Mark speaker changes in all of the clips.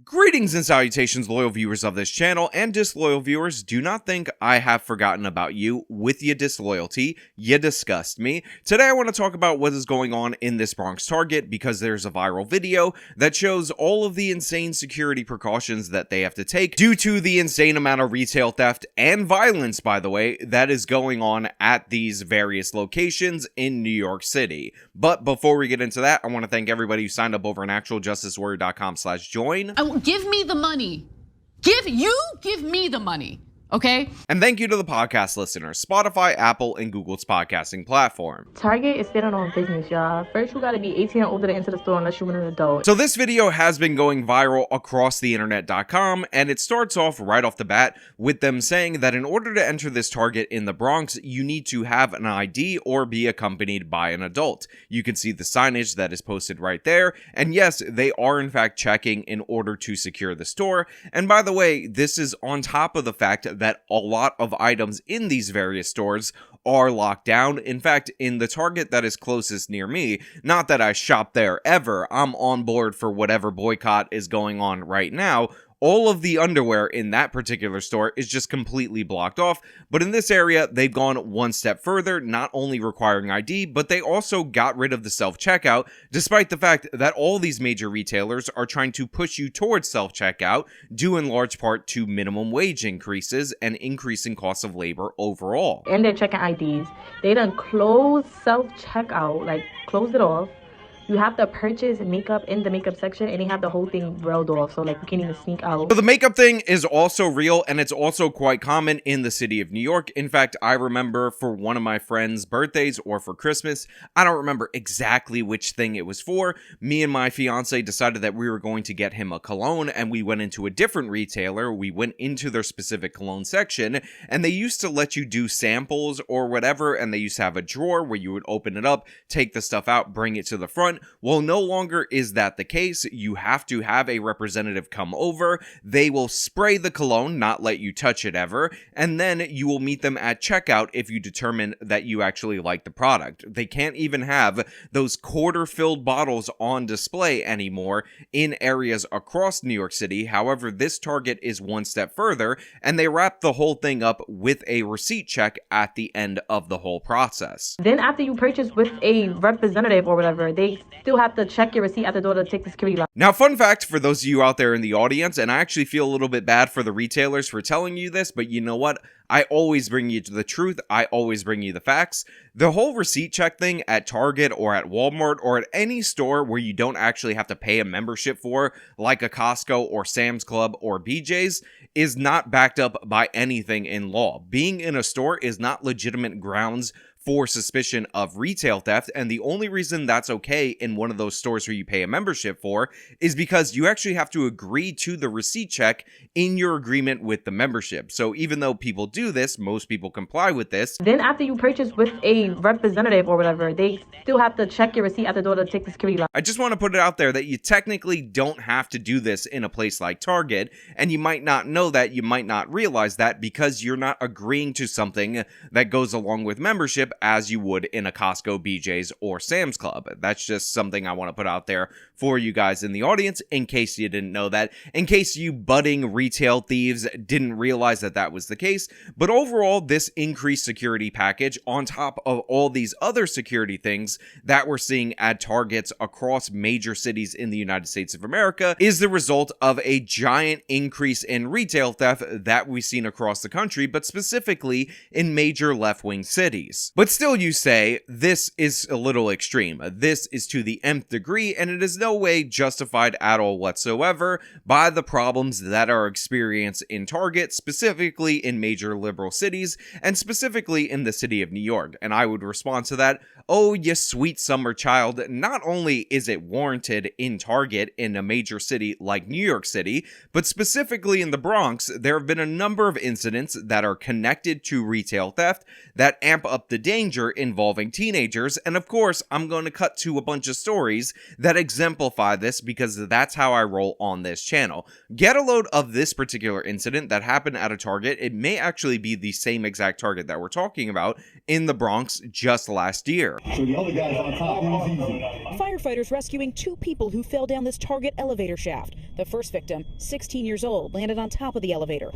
Speaker 1: Greetings and salutations, loyal viewers of this channel and disloyal viewers. Do not think I have forgotten about you with your disloyalty. You disgust me. Today I want to talk about what is going on in this Bronx Target because there's a viral video that shows all of the insane security precautions that they have to take due to the insane amount of retail theft and violence, by the way, that is going on at these various locations in New York City. But before we get into that, I want to thank everybody who signed up over on actualjusticewarrior.com/join.
Speaker 2: Give me the money. Give me the money. Okay?
Speaker 1: And thank you to the podcast listeners, Spotify, Apple, and Google's podcasting platform.
Speaker 3: Target is standing on business, y'all. First, you gotta be 18 or older to enter the store unless you're an adult.
Speaker 1: So this video has been going viral across the internet.com, and it starts off right off the bat with them saying that in order to enter this Target in the Bronx, you need to have an ID or be accompanied by an adult. You can see the signage that is posted right there, and yes, they are in fact checking in order to secure the store. And by the way, this is on top of the fact that a lot of items in these various stores are locked down. In fact, in the Target that is closest near me, not that I shop there ever, I'm on board for whatever boycott is going on right now. All of the underwear in that particular store is just completely blocked off, but in this area, they've gone one step further, not only requiring ID, but they also got rid of the self-checkout, despite the fact that all these major retailers are trying to push you towards self-checkout, due in large part to minimum wage increases and increasing costs of labor overall.
Speaker 3: And they're checking IDs. They done closed self-checkout, like closed it off. You have to purchase makeup in the makeup section, and they have the whole thing railed off, so like you can't even sneak out.
Speaker 1: So the makeup thing is also real, and it's also quite common in the city of New York. In fact, I remember for one of my friends' birthdays or for Christmas, I don't remember exactly which thing it was for, me and my fiance decided that we were going to get him a cologne, and we went into a different retailer. We went into their specific cologne section, and they used to let you do samples or whatever, and they used to have a drawer where you would open it up, take the stuff out, bring it to the front. Well, no longer is that the case. You have to have a representative come over. They will spray the cologne, not let you touch it ever, and then you will meet them at checkout if you determine that you actually like the product. They can't even have those quarter-filled bottles on display anymore in areas across New York City. However, this Target is one step further, and they wrap the whole thing up with a receipt check at the end of the whole process.
Speaker 3: Then after you purchase with a representative or whatever, they still have to check your receipt at the door to take the security line.
Speaker 1: Now, fun fact for those of you out there in the audience, and I actually feel a little bit bad for the retailers for telling you this, but you know what? I always bring you to the truth. I always bring you the facts. The whole receipt check thing at Target or at Walmart or at any store where you don't actually have to pay a membership for, like a Costco or Sam's Club or BJ's, is not backed up by anything in law. Being in a store is not legitimate grounds for suspicion of retail theft, and the only reason that's okay in one of those stores where you pay a membership for is because you actually have to agree to the receipt check in your agreement with the membership. So even though people do this, most people comply with this.
Speaker 3: Then after you purchase with a representative or whatever, they still have to check your receipt at the door to take the security line.
Speaker 1: I just want to put it out there that you technically don't have to do this in a place like Target, and you might not know that, you might not realize that because you're not agreeing to something that goes along with membership as you would in a Costco, BJ's, or Sam's Club. That's just something I want to put out there for you guys in the audience, in case you didn't know that, in case you budding retail thieves didn't realize that that was the case. But overall, this increased security package, on top of all these other security things that we're seeing at Targets across major cities in the United States of America, is the result of a giant increase in retail theft that we've seen across the country, but specifically in major left-wing cities. But still, you say, this is a little extreme. This is to the nth degree, and it is no way justified at all whatsoever by the problems that are experienced in Target, specifically in major liberal cities, and specifically in the city of New York. And I would respond to that, oh, you sweet summer child, not only is it warranted in Target in a major city like New York City, but specifically in the Bronx, there have been a number of incidents that are connected to retail theft that amp up the danger involving teenagers. And of course, I'm going to cut to a bunch of stories that exemplify this because that's how I roll on this channel. Get a load of this particular incident that happened at a Target. It may actually be the same exact Target that we're talking about in the Bronx just last year. elevator.
Speaker 4: So the other guy's on top, who's easy?
Speaker 5: Firefighters rescuing 2 people who fell down this Target elevator shaft. The first victim, 16 years old, landed on top of the elevator.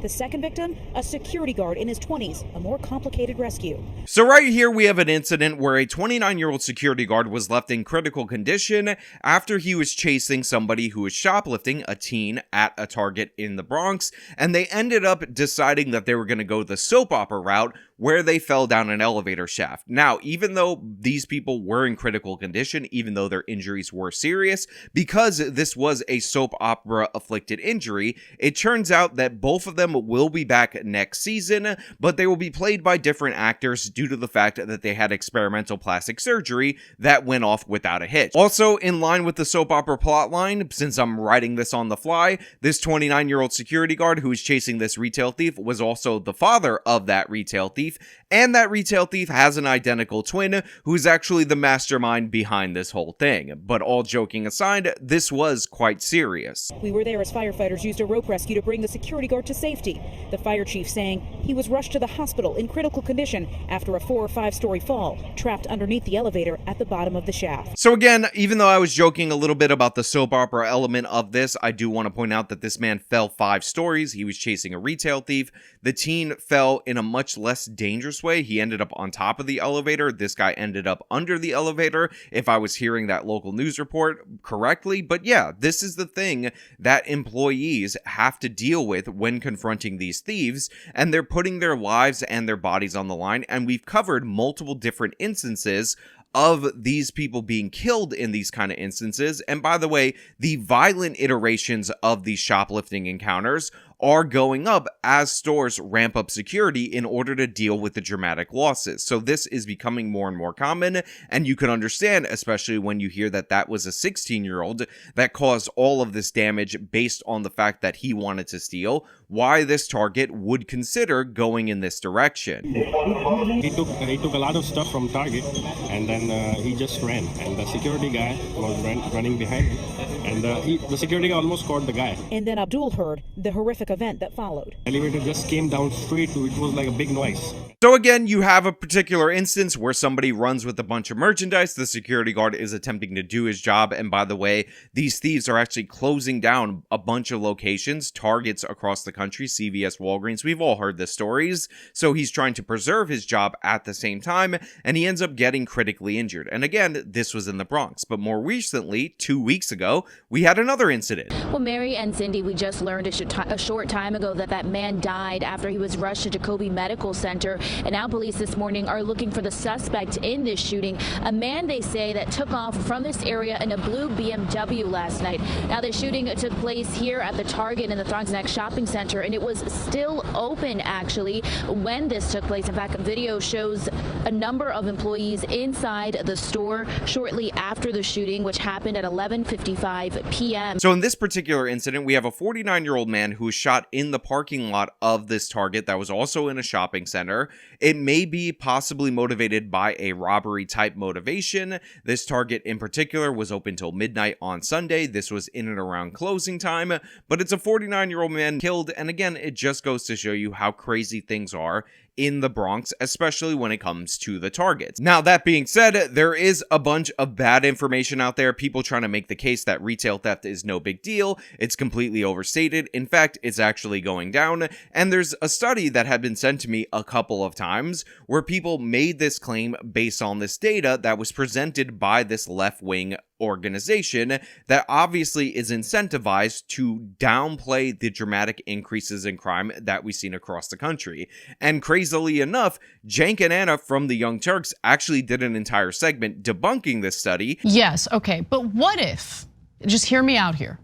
Speaker 5: The second victim, a security guard in his 20s, a more complicated rescue.
Speaker 1: So right here we have an incident where a 29-year-old security guard was left in critical condition after he was chasing somebody who was shoplifting, a teen, at a Target in the Bronx, and they ended up deciding that they were going to go the soap opera route where they fell down an elevator shaft. Now, even though these people were in critical condition, even though their injuries were serious, because this was a soap opera afflicted injury, it turns out that both of them will be back next season, but they will be played by different actors due to the fact that they had experimental plastic surgery that went off without a hitch. Also, in line with the soap opera plotline, since I'm writing this on the fly, this 29-year-old security guard who is chasing this retail thief was also the father of that retail thief, and that retail thief has an identical twin who's actually the mastermind behind this whole thing. But all joking aside, this was quite serious.
Speaker 5: We were there as firefighters used a rope rescue to bring the security guard to safety. The fire chief saying he was rushed to the hospital in critical condition after a 4- or 5-story fall, trapped underneath the elevator at the bottom of the shaft.
Speaker 1: So again, even though I was joking a little bit about the soap opera element of this, I do want to point out that this man fell 5 stories. He was chasing a retail thief. The teen fell in a much less dangerous way. He ended up on top of the elevator. This guy ended up under the elevator, if I was hearing that local news report correctly. But yeah, this is the thing that employees have to deal with when confronting these thieves, and they're putting their lives and their bodies on the line. And we've covered multiple different instances of these people being killed in these kind of instances. And by the way, the violent iterations of these shoplifting encounters are going up as stores ramp up security in order to deal with the dramatic losses. So this is becoming more and more common, and you can understand, especially when you hear that that was a 16-year-old that caused all of this damage based on the fact that he wanted to steal, why this Target would consider going in this direction.
Speaker 6: He took a lot of stuff from Target, and then he just ran, and the security guy was running behind him, and the security guy almost caught the guy.
Speaker 5: And then Abdul heard the horrific event that followed.
Speaker 6: The elevator just came down straight, so it was like a big noise.
Speaker 1: So again, you have a particular instance where somebody runs with a bunch of merchandise. The security guard is attempting to do his job. And by the way, these thieves are actually closing down a bunch of locations, Targets across the country, CVS, Walgreens. We've all heard the stories. So he's trying to preserve his job at the same time, and he ends up getting critically injured. And again, this was in the Bronx. But more recently, 2 weeks ago, we had another incident.
Speaker 7: Well, Mary and Cindy, we just learned a short time ago that man died after he was rushed to Jacoby Medical Center. And now police this morning are looking for the suspect in this shooting, a man they say that took off from this area in a blue BMW last night. Now the shooting took place here at the Target in the Bronx Shopping Center, and it was still open actually when this took place. In fact, video shows a number of employees inside the store shortly after the shooting, which happened at 11:55 p.m.
Speaker 1: So in this particular incident, we have a 49-year-old man who was shot in the parking lot of this Target that was also in a shopping center. It may be possibly motivated by a robbery type motivation. This Target in particular was open till midnight on Sunday. This was in and around closing time, but it's a 49-year-old man killed. And again, it just goes to show you how crazy things are in the Bronx, especially when it comes to the Targets. Now, that being said, there is a bunch of bad information out there. People trying to make the case that retail theft is no big deal. It's completely overstated. In fact, it's actually going down. And there's a study that had been sent to me a couple of times where people made this claim based on this data that was presented by this left-wing organization that obviously is incentivized to downplay the dramatic increases in crime that we've seen across the country. And crazily enough, Cenk and Anna from the Young Turks actually did an entire segment debunking this study.
Speaker 2: Yes, okay, but what if, just hear me out here,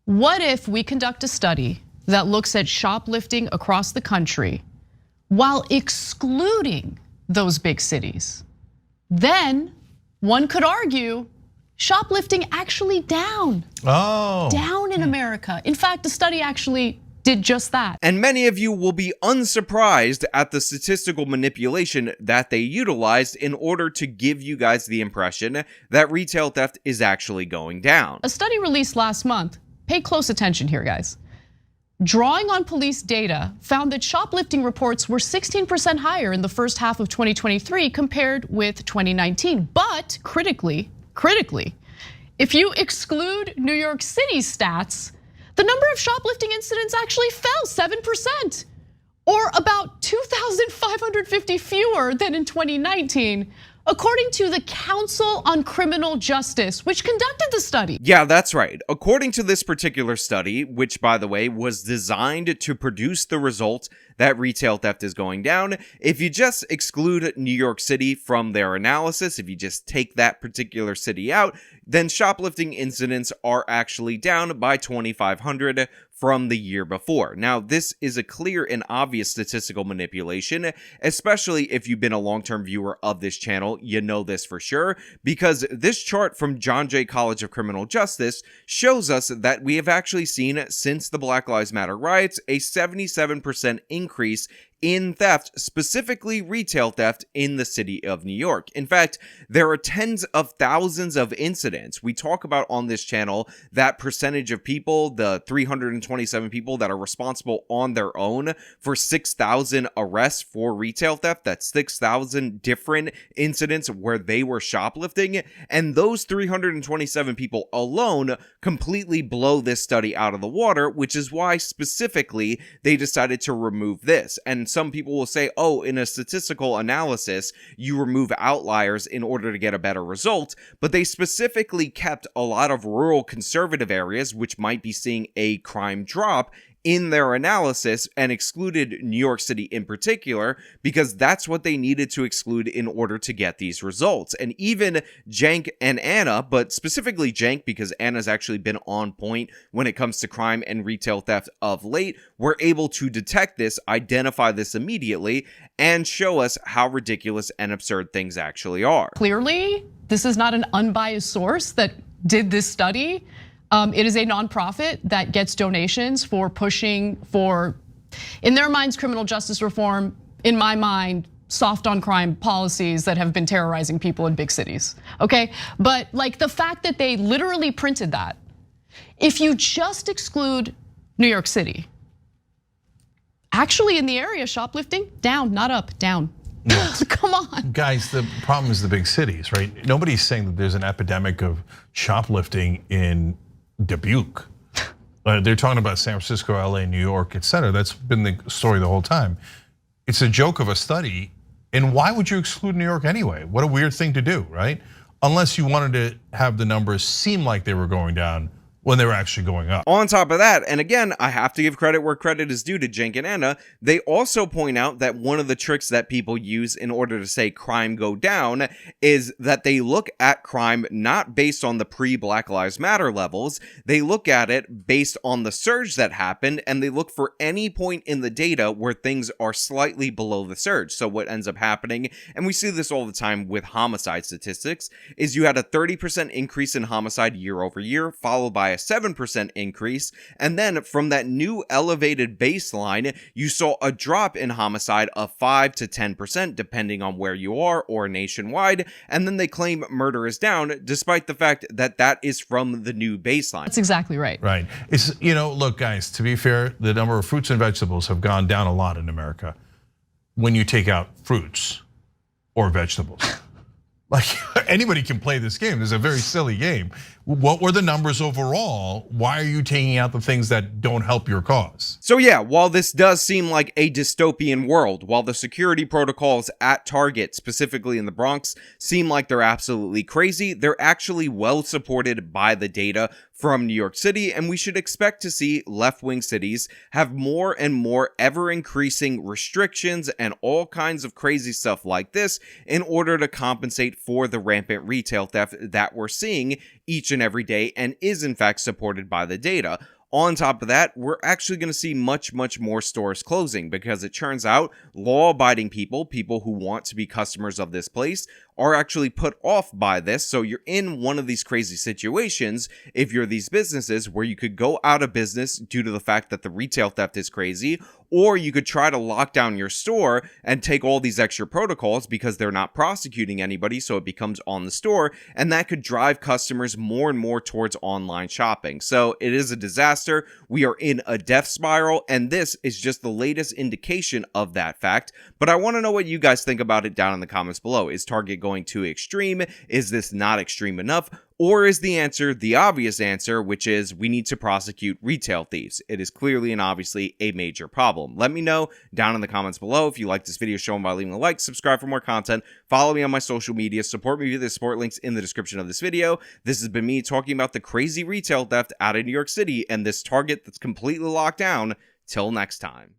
Speaker 2: what if we conduct a study that looks at shoplifting across the country while excluding those big cities? Then one could argue shoplifting actually down in America. In fact, the study actually did just that.
Speaker 1: And many of you will be unsurprised at the statistical manipulation that they utilized in order to give you guys the impression that retail theft is actually going down.
Speaker 2: A study released last month, pay close attention here, guys, drawing on police data, found that shoplifting reports were 16% higher in the first half of 2023 compared with 2019. But critically, if you exclude New York City's stats, the number of shoplifting incidents actually fell 7%, or about 2,550 fewer than in 2019. According to the Council on Criminal Justice, which conducted the study.
Speaker 1: Yeah, that's right. According to this particular study, which by the way was designed to produce the result that retail theft is going down, if you just exclude New York City from their analysis, if you just take that particular city out, then shoplifting incidents are actually down by 2,500 from the year before. Now, this is a clear and obvious statistical manipulation, especially if you've been a long-term viewer of this channel, you know this for sure, because this chart from John Jay College of Criminal Justice shows us that we have actually seen, since the Black Lives Matter riots, a 77% increase in theft, specifically retail theft in the city of New York. In fact, there are tens of thousands of incidents. We talk about on this channel that percentage of people, the 327 people that are responsible on their own for 6,000 arrests for retail theft. That's 6,000 different incidents where they were shoplifting. And those 327 people alone completely blow this study out of the water, which is why specifically they decided to remove this. And some people will say, oh, in a statistical analysis, you remove outliers in order to get a better result, but they specifically kept a lot of rural conservative areas, which might be seeing a crime drop, in their analysis and excluded New York City in particular because that's what they needed to exclude in order to get these results. And even Cenk and Anna, but specifically Cenk because Anna's actually been on point when it comes to crime and retail theft of late, were able to detect this, identify this immediately, and show us how ridiculous and absurd things actually are.
Speaker 2: Clearly, this is not an unbiased source that did this study. It is a nonprofit that gets donations for pushing for, in their minds, criminal justice reform, in my mind, soft on crime policies that have been terrorizing people in big cities, okay? But like the fact that they literally printed that, if you just exclude New York City, actually in the area, shoplifting, down, not up, down. No. Come on.
Speaker 8: Guys, the problem is the big cities, right? Nobody's saying that there's an epidemic of shoplifting in Dubuque. They're talking about San Francisco, LA, New York, et cetera. That's been the story the whole time. It's a joke of a study. And why would you exclude New York anyway? What a weird thing to do, right? Unless you wanted to have the numbers seem like they were going down when they were actually going up.
Speaker 1: On top of that, and again, I have to give credit where credit is due to Cenk and Anna, they also point out that one of the tricks that people use in order to say crime go down is that they look at crime not based on the pre-Black Lives Matter levels, they look at it based on the surge that happened, and they look for any point in the data where things are slightly below the surge. So what ends up happening, and we see this all the time with homicide statistics, is you had a 30% increase in homicide year over year, followed by a 7% increase, and then from that new elevated baseline, you saw a drop in homicide of 5 to 10%, depending on where you are or nationwide, and then they claim murder is down, despite the fact that that is from the new baseline.
Speaker 2: That's exactly right.
Speaker 8: Right. It's, look, guys, to be fair, the number of fruits and vegetables have gone down a lot in America when you take out fruits or vegetables. Like anybody can play this game. It's a very silly game. What were the numbers overall? Why are you taking out the things that don't help your cause?
Speaker 1: So yeah, while this does seem like a dystopian world, while the security protocols at Target, specifically in the Bronx, seem like they're absolutely crazy, they're actually well supported by the data from New York City, and we should expect to see left-wing cities have more and more ever-increasing restrictions and all kinds of crazy stuff like this in order to compensate for the rampant retail theft that we're seeing each and every day and is in fact supported by the data. On top of that, we're actually going to see much more stores closing because it turns out law-abiding people who want to be customers of this place, are actually put off by this. So you're in one of these crazy situations if you're these businesses where you could go out of business due to the fact that the retail theft is crazy, or you could try to lock down your store and take all these extra protocols because they're not prosecuting anybody, so it becomes on the store, and that could drive customers more and more towards online shopping. So it is a disaster. We are in a death spiral, and this is just the latest indication of that fact. But I want to know what you guys think about it down in the comments below. Is Target going too extreme? Is this not extreme enough? Or is the answer the obvious answer, which is we need to prosecute retail thieves? It is clearly and obviously a major problem. Let me know down in the comments below. If you like this video, show them by leaving a like, subscribe for more content, follow me on my social media, support me via the support links in the description of this video. This has been me talking about the crazy retail theft out of New York City and this Target that's completely locked down. Till next time.